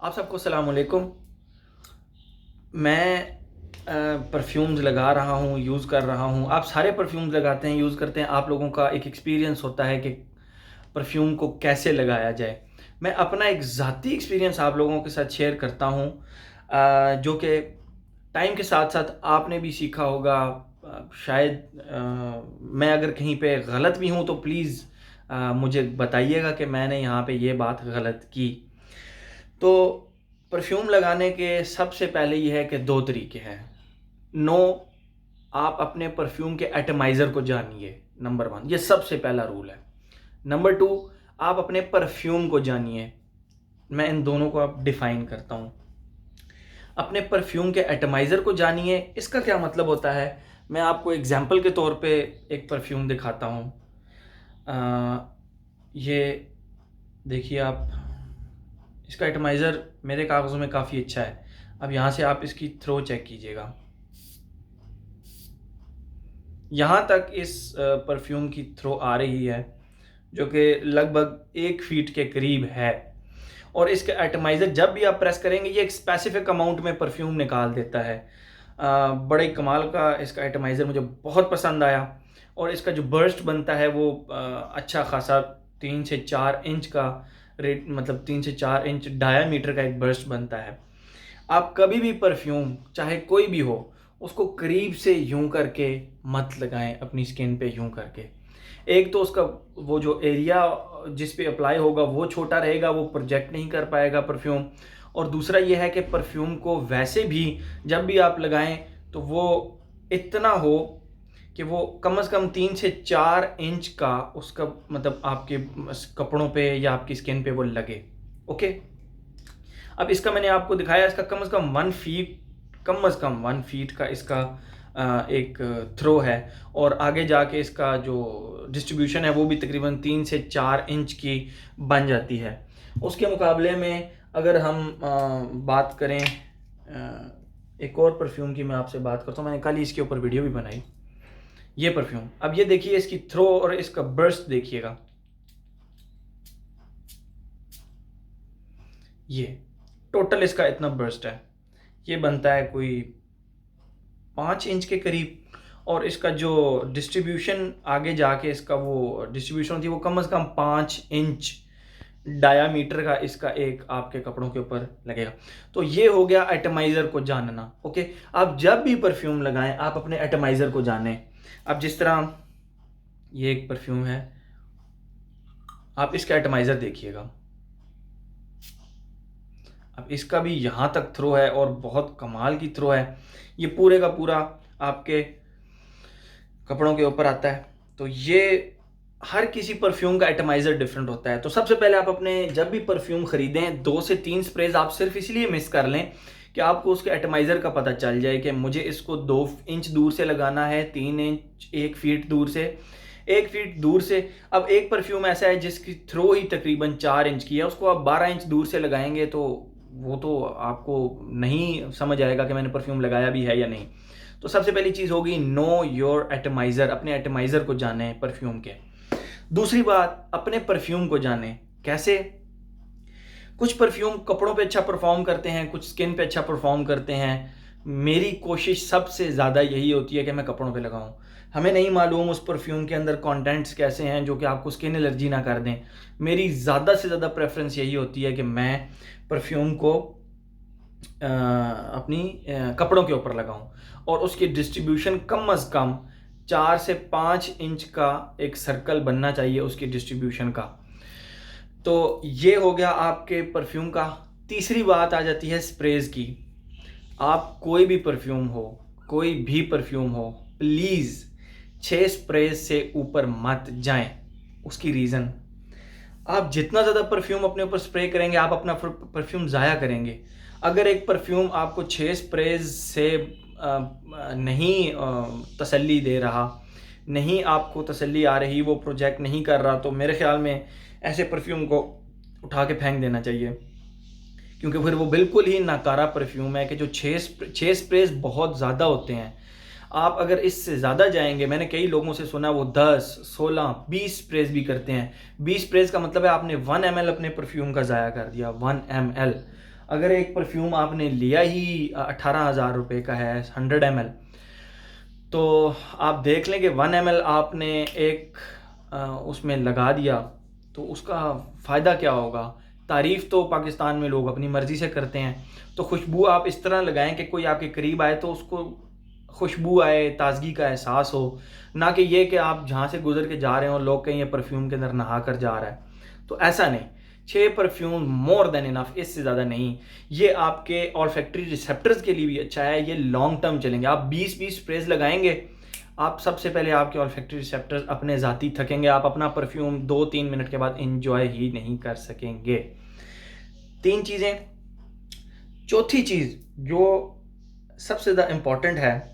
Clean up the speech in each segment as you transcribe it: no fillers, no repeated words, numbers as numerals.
आप सबको अस्सलाम वालेकुम। मैं परफ्यूम्स लगा रहा हूँ, यूज़ कर रहा हूँ। आप सारे परफ्यूम्स लगाते हैं, यूज़ करते हैं। आप लोगों का एक एक्सपीरियंस होता है कि परफ्यूम को कैसे लगाया जाए। मैं अपना एक ज़ाती एक्सपीरियंस आप लोगों के साथ शेयर करता हूँ, जो कि टाइम के साथ-साथ आपने भी सीखा होगा। शायद मैं अगर कहीं पे गलत भी हूँ तो प्लीज़ मुझे बताइएगा कि मैंने यहाँ पे ये बात गलत की। तो परफ्यूम लगाने के सबसे पहले ये है कि 2 तरीके हैं। नो, आप अपने परफ्यूम के एटमाइज़र को जानिए, नंबर 1 ये सबसे पहला रूल है। नंबर 2, आप अपने परफ्यूम को जानिए। मैं इन दोनों को अब डिफ़ाइन करता हूँ। अपने परफ्यूम के एटमाइज़र को जानिए, इसका क्या मतलब होता है? मैं आपको एग्ज़ाम्पल के तौर पे एक परफ्यूम दिखाता हूँ। ये देखिए आप, इसका एटमाइज़र मेरे कागज़ों में काफ़ी अच्छा है। अब यहाँ से आप इसकी थ्रो चेक कीजिएगा। यहाँ तक इस परफ्यूम की थ्रो आ रही है, जो कि लगभग 1 फीट के करीब है। और इसका एटमाइज़र जब भी आप प्रेस करेंगे, ये एक स्पेसिफ़िक अमाउंट में परफ्यूम निकाल देता है। बड़े कमाल का इसका एटमाइज़र मुझे बहुत पसंद आया। और इसका जो बर्स्ट बनता है वो अच्छा खासा 3 से 4 इंच का रेट, मतलब 3 से 4 इंच डायामीटर का एक बर्स्ट बनता है। आप कभी भी परफ्यूम चाहे कोई भी हो, उसको करीब से यूं करके मत लगाएं अपनी स्किन पे यूं करके। एक तो उसका वो जो एरिया जिस पे अप्लाई होगा वो छोटा रहेगा, वो प्रोजेक्ट नहीं कर पाएगा परफ्यूम। और दूसरा ये है कि परफ्यूम को वैसे भी जब भी आप लगाएं तो वो इतना हो कि वो कम से कम 3 से 4 इंच का उसका मतलब आपके कपड़ों पे या आपकी स्किन पे वो लगे। ओके। अब इसका मैंने आपको दिखाया, इसका कम से कम 1 फीट, कम से कम 1 फीट का इसका एक थ्रो है। और आगे जाके इसका जो डिस्ट्रीब्यूशन है वो भी तकरीबन 3 से 4 इंच की बन जाती है। उसके मुकाबले में अगर हम बात करें एक और परफ्यूम की, मैं आपसे बात करता हूँ। मैंने कल ही इसके ऊपर वीडियो भी बनाई। ये परफ्यूम, अब ये देखिए इसकी थ्रो और इसका बर्स्ट देखिएगा। ये टोटल इसका इतना बर्स्ट है, ये बनता है कोई 5 इंच के करीब। और इसका जो डिस्ट्रीब्यूशन आगे जाके इसका वो डिस्ट्रीब्यूशन होती है वो कम से कम 5 इंच डायामीटर का इसका एक आपके कपड़ों के ऊपर लगेगा। तो ये हो गया एटमाइज़र को जानना। ओके। आप जब भी परफ्यूम लगाएं आप अपने एटमाइज़र को जानें। अब जिस तरह ये एक परफ्यूम है, आप इसका एटमाइज़र देखिएगा। अब इसका भी यहाँ तक थ्रो है और बहुत कमाल की थ्रो है। ये पूरे का पूरा आपके कपड़ों के ऊपर आता है। तो ये हर किसी परफ्यूम का एटमाइज़र डिफरेंट होता है। तो सबसे पहले आप अपने जब भी परफ्यूम खरीदें 2 से 3 स्प्रेज आप सिर्फ इसलिए मिस कर लें कि आपको उसके एटमाइज़र का पता चल जाए कि मुझे इसको 2 इंच दूर से लगाना है, 3 इंच, 1 फीट दूर से, 1 फीट दूर से। अब एक परफ्यूम ऐसा है जिसकी थ्रो ही तकरीबन 4 इंच की है, उसको आप 12 इंच दूर से लगाएंगे तो वो तो आपको नहीं समझ आएगा कि मैंने परफ्यूम लगाया भी है या नहीं। तो सबसे पहली चीज़ होगी नो योर एटमाइज़र, अपने एटमाइज़र को जानें परफ्यूम के। दूसरी बात, अपने परफ्यूम को जानें। कैसे? कुछ परफ्यूम कपड़ों पे अच्छा परफॉर्म करते हैं, कुछ स्किन पे अच्छा परफॉर्म करते हैं। मेरी कोशिश सबसे ज़्यादा यही होती है कि मैं कपड़ों पे लगाऊं। हमें नहीं मालूम उस परफ्यूम के अंदर कंटेंट्स कैसे हैं जो कि आपको स्किन एलर्जी ना कर दें। मेरी ज़्यादा से ज़्यादा प्रेफरेंस यही होती है कि मैं परफ्यूम को अपनी कपड़ों के ऊपर लगाऊं और उसकी डिस्ट्रीब्यूशन कम अज़ कम 4 से 5 इंच का एक सर्कल बनना चाहिए उसकी डिस्ट्रीब्यूशन का। तो ये हो गया आपके परफ्यूम का। तीसरी बात आ जाती है स्प्रेज की। आप कोई भी परफ्यूम हो, कोई भी परफ्यूम हो, प्लीज़ 6 स्प्रेज से ऊपर मत जाएं। उसकी रीज़न, आप जितना ज़्यादा परफ्यूम अपने ऊपर स्प्रे करेंगे आप अपना परफ्यूम ज़ाया करेंगे। अगर एक परफ्यूम आपको 6 स्प्रेज से नहीं तसल्ली दे रहा, नहीं आपको तसल्ली आ रही, वो प्रोजेक्ट नहीं कर रहा, तो मेरे ख़्याल में ऐसे परफ्यूम को उठा के फेंक देना चाहिए। क्योंकि फिर वो बिल्कुल ही नाकारा परफ्यूम है कि जो 6 स्प्रेज बहुत ज़्यादा होते हैं। आप अगर इससे ज़्यादा जाएंगे, मैंने कई लोगों से सुना वो 10, 16, 20 स्प्रेज भी करते हैं। 20 स्प्रेज का मतलब है आपने 1 ml अपने परफ्यूम का ज़ाया कर दिया, 1 ml। अगर एक परफ्यूम आपने लिया ही 18,000 रुपये का है 100 ml, तो आप देख लें कि 1 ml आपने एक उसमें लगा दिया तो उसका फ़ायदा क्या होगा। तारीफ़ तो पाकिस्तान में लोग अपनी मर्ज़ी से करते हैं, तो खुशबू आप इस तरह लगाएं कि कोई आपके करीब आए तो उसको खुशबू आए, ताज़गी का एहसास हो, ना कि ये कि आप जहाँ से गुजर के जा रहे हो लोग कहीं ये परफ्यूम के अंदर नहा कर जा रहा है। तो ऐसा नहीं, 6 परफ्यूम मोर देन इनफ, इससे ज़्यादा नहीं। ये आपके ऑल्फैक्टरी रिसेप्टर्स के लिए भी अच्छा है, ये लॉन्ग टर्म चलेंगे। आप 20-20 स्प्रेज लगाएंगे, आप सबसे पहले आपके ऑल्फैक्टरी रिसेप्टर्स अपने ज़ाती थकेंगे, आप अपना परफ्यूम 2-3 मिनट के बाद इंजॉय ही नहीं कर सकेंगे। 3 चीज़ें। चौथी चीज़ जो सबसे ज़्यादा इम्पॉर्टेंट है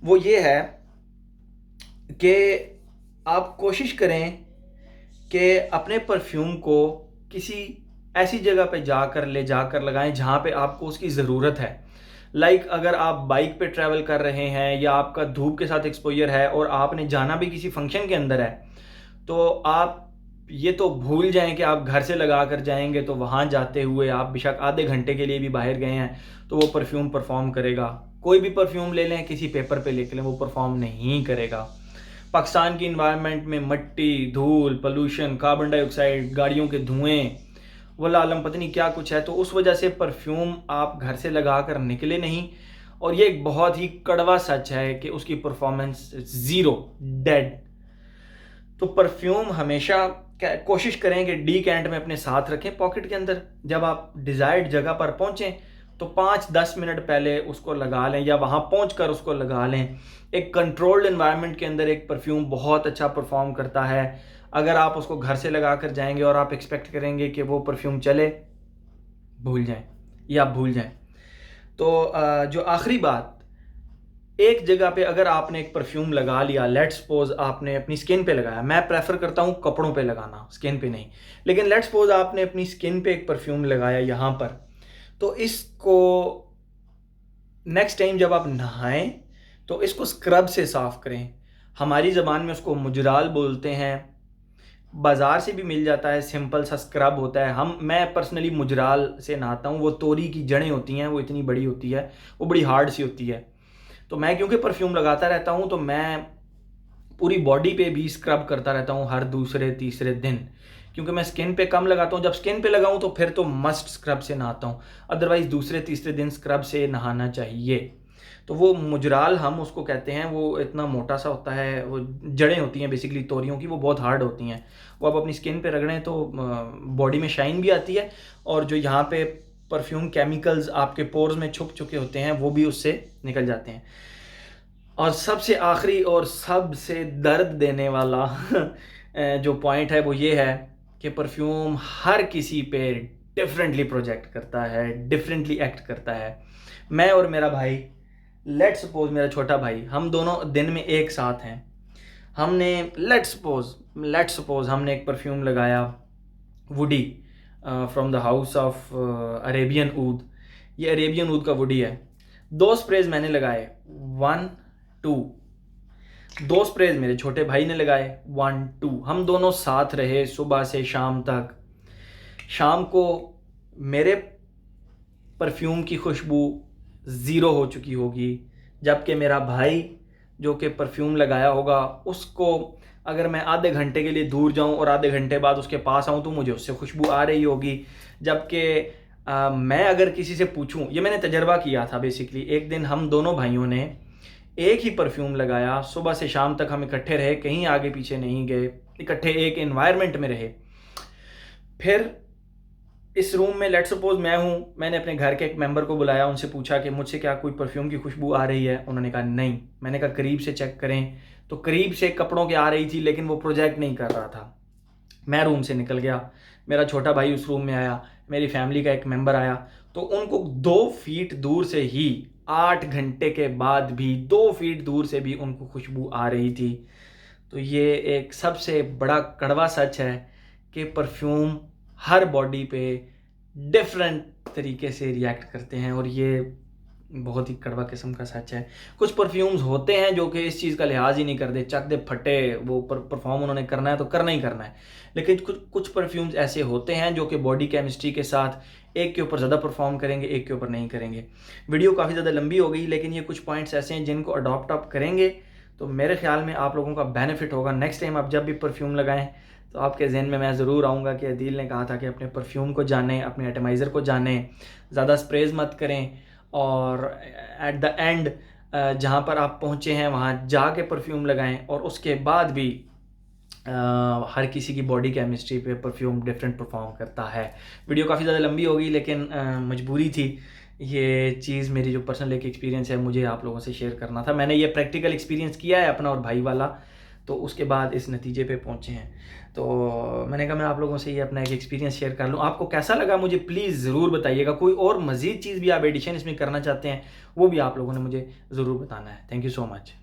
वो ये है कि आप कोशिश करें कि अपने परफ्यूम को किसी ऐसी जगह पे जाकर ले जाकर लगाएं जहाँ पे आपको उसकी ज़रूरत है। लाइक अगर आप बाइक पे ट्रैवल कर रहे हैं या आपका धूप के साथ एक्सपोजर है और आपने जाना भी किसी फंक्शन के अंदर है, तो आप ये तो भूल जाएं कि आप घर से लगा कर जाएंगे तो वहाँ जाते हुए आप बेशक आधे घंटे के लिए भी बाहर गए हैं तो वो परफ्यूम परफॉर्म करेगा। कोई भी परफ्यूम ले लें, किसी पेपर पे लिख लें, वो परफॉर्म नहीं करेगा। पाकिस्तान की इन्वायरमेंट में मट्टी, धूल, पोल्यूशन, कार्बन डाइऑक्साइड, गाड़ियों के धुएं, वल्लाह आलम पता नहीं क्या कुछ है, तो उस वजह से परफ्यूम आप घर से लगा कर निकले नहीं। और ये एक बहुत ही कड़वा सच है कि उसकी परफॉर्मेंस ज़ीरो, डेड। तो परफ्यूम हमेशा कोशिश करें कि डीकैंट में अपने साथ रखें पॉकेट के अंदर। जब आप डिज़ायर्ड जगह पर पहुँचें तो 5-10 मिनट पहले उसको लगा लें या वहाँ पहुँचकर उसको लगा लें। एक कंट्रोल्ड एनवायरनमेंट के अंदर एक परफ्यूम बहुत अच्छा परफॉर्म करता है। अगर आप उसको घर से लगा कर जाएंगे और आप एक्सपेक्ट करेंगे कि वो परफ्यूम चले, भूल जाएं, या आप भूल जाएं। तो जो आखिरी बात, एक जगह पे अगर आपने एक परफ्यूम लगा लिया, लेट्स सपोज आपने अपनी स्किन पे लगाया, मैं प्रेफर करता हूँ कपड़ों पे लगाना, स्किन पे नहीं, लेकिन लेट्स सपोज आपने अपनी स्किन पे एक परफ्यूम लगाया यहाँ पर, तो इसको नेक्स्ट टाइम जब आप नहाएं तो इसको स्क्रब से साफ़ करें। हमारी ज़बान में उसको मुजराल बोलते हैं, बाज़ार से भी मिल जाता है, सिंपल सा स्क्रब होता है। मैं पर्सनली मुजराल से नहाता हूँ। वो तोरी की जड़ें होती हैं, वो इतनी बड़ी होती है, वो बड़ी हार्ड सी होती है। तो मैं क्योंकि परफ्यूम लगाता रहता हूँ तो मैं पूरी बॉडी पे भी स्क्रब करता रहता हूँ हर दूसरे तीसरे दिन, क्योंकि मैं स्किन पे कम लगाता हूँ। जब स्किन पे लगाऊँ तो फिर तो मस्ट स्क्रब से नहाता हूँ, अदरवाइज़ दूसरे तीसरे दिन स्क्रब से नहाना चाहिए। तो वो मुजराल हम उसको कहते हैं, वो इतना मोटा सा होता है, वो जड़ें होती हैं बेसिकली तोरियों की, वो बहुत हार्ड होती हैं। वो आप अपनी स्किन पे रगड़ें तो बॉडी में शाइन भी आती है, और जो यहाँ पे परफ्यूम केमिकल्स आपके पोर्स में छुप चुके होते हैं वो भी उससे निकल जाते हैं। और सबसे आखिरी और सबसे दर्द देने वाला जो पॉइंट है वो ये है कि परफ्यूम हर किसी पे डिफरेंटली प्रोजेक्ट करता है, डिफरेंटली एक्ट करता है। मैं और मेरा भाई, लेट्स सपोज मेरा छोटा भाई, हम दोनों दिन में एक साथ हैं। हमने लेट्स सपोज हमने एक परफ्यूम लगाया, woody, from the house of Arabian oud. ये अरेबियन ऊद का वुडी है। 2 स्प्रेज मैंने लगाए, 1 2। 2 स्प्रेज मेरे छोटे भाई ने लगाए, 1 2। हम दोनों साथ रहे सुबह से शाम तक। शाम को मेरे परफ्यूम की खुशबू ज़ीरो हो चुकी होगी, जबकि मेरा भाई जो कि परफ्यूम लगाया होगा उसको अगर मैं आधे घंटे के लिए दूर जाऊं और आधे घंटे बाद उसके पास आऊं तो मुझे उससे खुशबू आ रही होगी। जबकि मैं अगर किसी से पूछूं, ये मैंने तजर्बा किया था बेसिकली। एक दिन हम दोनों भाइयों ने एक ही परफ्यूम लगाया, सुबह से शाम तक हम इकट्ठे रहे, कहीं आगे पीछे नहीं गए, इकट्ठे एक एनवायरनमेंट में रहे। फिर इस रूम में लेट्स सपोज मैं हूँ, मैंने अपने घर के एक मेंबर को बुलाया, उनसे पूछा कि मुझसे क्या कोई परफ्यूम की खुशबू आ रही है। उन्होंने कहा नहीं। मैंने कहा करीब से चेक करें, तो करीब से कपड़ों की आ रही थी लेकिन वो प्रोजेक्ट नहीं कर रहा था। मैं रूम से निकल गया, मेरा छोटा भाई उस रूम में आया, मेरी फैमिली का एक मेंबर आया, तो उनको 2 फीट दूर से ही 8 घंटे के बाद भी 2 फीट दूर से भी उनको खुशबू आ रही थी। तो ये एक सबसे बड़ा कड़वा सच है कि परफ्यूम हर बॉडी पे डिफरेंट तरीके से रिएक्ट करते हैं, और ये बहुत ही कड़वा किस्म का सच है। कुछ परफ्यूम्स होते हैं जो कि इस चीज़ का लिहाज ही नहीं करते, चक दे फटे, वो परफॉर्म उन्होंने करना है तो करना ही करना है। लेकिन कुछ कुछ परफ्यूम्स ऐसे होते हैं जो कि बॉडी केमिस्ट्री के साथ एक के ऊपर ज़्यादा परफॉर्म करेंगे, एक के ऊपर नहीं करेंगे। वीडियो काफ़ी ज़्यादा लंबी हो गई, लेकिन ये कुछ पॉइंट्स ऐसे हैं जिनको अडॉप्ट आप करेंगे तो मेरे ख्याल में आप लोगों का बेनिफिट होगा। नेक्स्ट टाइम आप जब भी परफ्यूम लगाएं तो आपके जहन में मैं ज़रूर आऊँगा कि अदील ने कहा था कि अपने परफ्यूम को जानें, अपने एटमाइज़र को जानें, ज़्यादा स्प्रेज मत करें, और एट द एंड जहाँ पर आप पहुँचे हैं वहाँ जाके परफ्यूम लगाएं। और उसके बाद भी हर किसी की बॉडी केमिस्ट्री पे परफ्यूम डिफरेंट परफॉर्म करता है। वीडियो काफ़ी ज़्यादा लंबी हो गई, लेकिन मजबूरी थी। ये चीज़ मेरी जो पर्सनल एक एक्सपीरियंस है मुझे आप लोगों से शेयर करना था। मैंने ये प्रैक्टिकल एक्सपीरियंस किया है अपना और भाई वाला, तो उसके बाद इस नतीजे पे पहुँचे हैं। तो मैंने कहा मैं आप लोगों से ये अपना एक एक्सपीरियंस शेयर कर लूँ। आपको कैसा लगा मुझे प्लीज़ ज़रूर बताइएगा। कोई और मज़ीद चीज़ भी आप एडिशन इसमें करना चाहते हैं वो भी आप लोगों ने मुझे ज़रूर बताना है। Thank you so much.